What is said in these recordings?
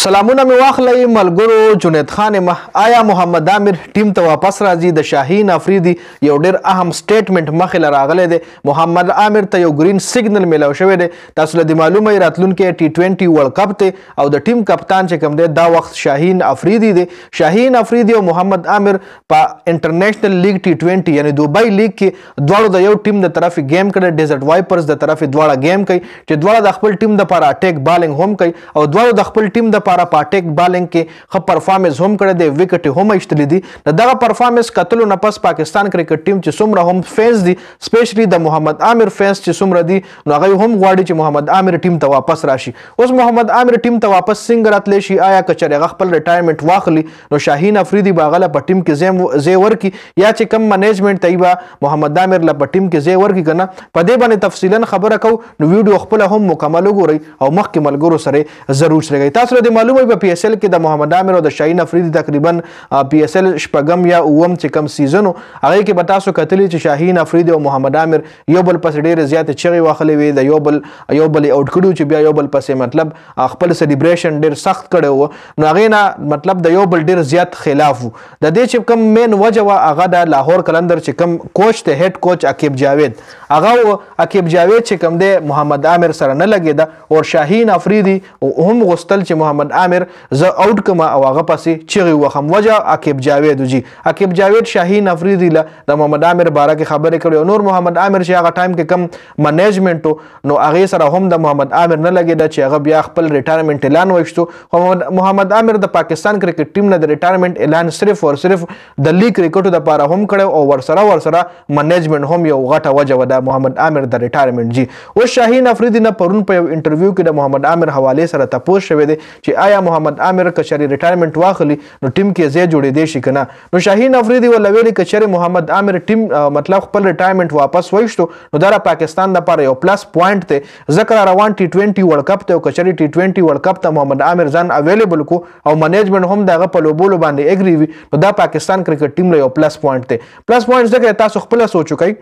سلامونه می واخلئ ملګرو. جنید خان آیا محمد عامر ټیم ته واپس راځي؟ د شاهین افریدي یو ډیر اهم سټیټمنټ مخې له راغلی دی. محمد عامر ته یو ګرین سیګنل میلاو شوی دی. تاسو له دې معلومه راتلونکی T20 ورلډ کپ دی او د ټیم کپتان چې کوم دی دا وخت شاهین افریدي دی. شاهین افریدي او محمد عامر په انټرنیشنل لیګ T20 یعنی دوبۍ لیګ کې دواړو د یو ټیم د طرف گیم کړی. ډیزرټ وایپرز د طرف دواړه گیم کوي چې دواړه د خپل ټیم لپاره اٹیک بالینګ هم کوي او دواړو د خپل ټیم لپاره په اٹیک بالینګ کې ښه پرفارمنس هم کړی دی. وکټ هم ایستلی دي. د دغه پرفارمنس کتلو نه پس پاکستان کرکټ ټیم چې څومره هم فینس دي سپیشلی د محمد عامر فینس چې څومره دي نو هغه هم غواړي چې محمد عامر ټیم ته واپس راشي. اوس محمد عامر ټیم ته واپس څنګه راتلی شي؟ آیا که چېرې هغه خپل ریټایرمنټ واخلي نو شاهین افریدي به هغه له په ټیم کې ځای ورکړي یا چې کم منیجمنټ ته یې به محمد عامر له په ټیم کې ځای ورکړي که نه په دې باندې تفصیلا خبره کوو نو ویډیو خپله هم مکمل وګورئ او مخکې ملګرو سره ضرور شریکئ. تاسو له دې معلومه په PSL کې د محمد عامر او د شاهین افریدي تقریبا PSL شپږم یا اووم چې کم سیزن و هغې کې به تاسو کتلي چې شاهین افریدي او محمد عامر یو بل پسې ډېرې زیاتې چغې واخلې وې د یو بل یې آوټ کړي چې بیا یو بل پسې مطلب خپل سلیبریشن ډېر سخت کړی و نو هغې نه مطلب د یو بل ډېر زیات خلاف و. د دې چې کوم مین وجه وه هغه د لاهور قلندر چې کوم کوچ دی هیډ کوچ عقیب جاوید هغه عقیب جاوید چې کوم دی محمد عامر سره نه لګېده او شاهین افریدي هم غوښتل چې محمد عامر زه آوټ کړم او هغه پسې چغې ووهم. وجه عقیب جاوید جی عقیب جاوید شاهین افریدي له د محمد عامر باره کې خبرې کړې او نور محمد عامر چې هغه ټایم کې کم منیجمنټ و نو هغې سره هم د محمد عامر نه لګېده چې هغه بیا خپل ریټایرمنټ اعلان وایستو. خو محمد عامر د پاکستان کرکټ ټیم نه د ریټایرمنټ اعلان صرف او صرف د لیګ کرکټو دپاره هم کړی او ورسره منیجمنټ هم یو غټه وجه وه د محمد عامر د ریټایرمنټ جی. اوس شاهین افریدي نه پرون په یو انټرویو کې د محمد عامر حوالې سره تپوس شوی دی چې آیا محمد عامر که چېرې ریټایرمنټ واخلي نو ټیم کې ځای جوړېدی شي که نه. نو شاهین افریدي ورله ویلي که چېرې محمد عامر ټیم مطلب خپل ریټایرمنټ واپس وایستو نو دا د پاکستان دپاره یو پلس پوینټ دی ځکه را روان T20 ورلډ کپ دی او که چېرې T20 ورلډ کپ ته محمد عامر ځان اویلیبل کو او منیجمنټ هم د هغه په لوبولو باندې اګري وي نو دا پاکستان کرکټ ټیم له یو پلس پوینټ دی. پلس پوینټ ځکه تاسو خپله سوچ وکئ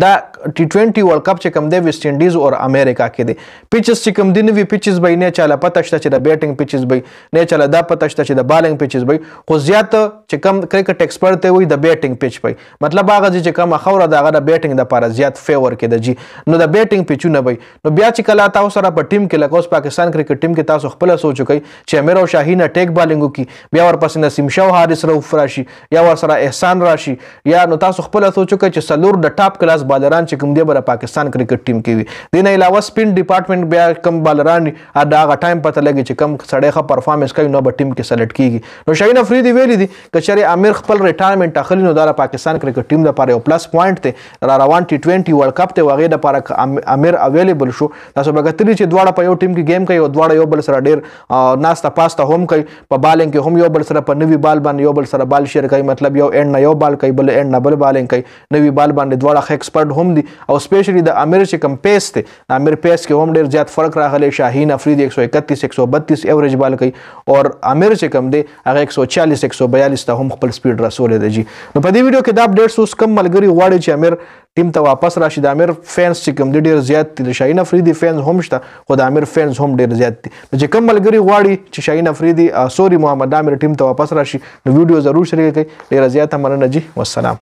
دا T20 ورلډ کپ چې کوم دی ویسټ انډیز او امریکا کې دی. پیچز چې کوم دي نوي پیچز به نه چاله پته شته چې د بیټینګ پیچز به نه چاله دا پته شته چې د بالینګ پیچز به خو زیات چې کوم کرکټ ایکسپرټ دی وایي د بیټینګ پیچ به مطلب هغه چې کومه خوره د هغه د بیټینګ دپاره زیات فیور کېده جي نو د بیټینګ پیچونه به نو بیا چې کله تاسو سره په ټیم کې لکه اوس پاکستان کرکټ ټیم کې تاسو خپله سوچ وکئ چې امیر او شاهین اټیک بالینګ وکړي بیا ورپسې نسیم شاه حارث رؤف راشي یا ورسره احسان راشي یا نو تاسو خپله سوچ وکئ چې څلور د ټاپ کلاس بالران چې کوم دی به د پاکستان کرکټ ټیم کې وي. دې نه علاوه سپین ډپارټمنټ بیا کم بالران د هغه ټایم پته لګي چې کم سړی ښه پرفارمنس کوي نو به ټیم کې سلیکټ کیږي. نو شاهین افریدي ویلي دي که چېرې امیر خپل ریټایرمنټ اخلي نو دا د پاکستان کرکټ ټیم لپاره یو پلس پوینټ دی. را روان T20 ورلډ کپ دی او هغې دپاره امیر اویلیبل شو تاسو به کتلي چې دواړه په یو ټیم کې گیم کوي او دواړه یو بل سره ډېر ناسته پاسته هم کوي په بالینګ کې هم یو بل سره په نوي بال باندې یو بل سره بال شیر کوي مطلب یو اینډ نه یو بال کوي بل اینډ نه بل بالینګ کوي نوي بال باندې دواړه ښه ایکسپرټ هم دي او سپیشلی د امیر چې کوم پیس دی د امیر پیس کې هم ډېر زیات فرق راغلی. شاهین افریدي 131 132 ایوریج بال کوي او امیر چې کوم دی هغه 140 142 ته هم خپل سپیډ رسولی دی جي. نو په دې ویډیو کې دا اپډیټس اوس کم ملګري غواړي چې امیر ټیم ته واپس راشي. د امیر فینس چې کوم دی ډېر زیات دي د شاهین افریدي فینس هم شته خو د امیر فینس هم ډېر زیات دي. نو چې کوم ملګري غواړي چې شاهین افریدي محمد عامر ټیم ته واپس راشي نو ویډیو ضرور شریک کړئ. ډېره زیاته مننه جي. والسلام.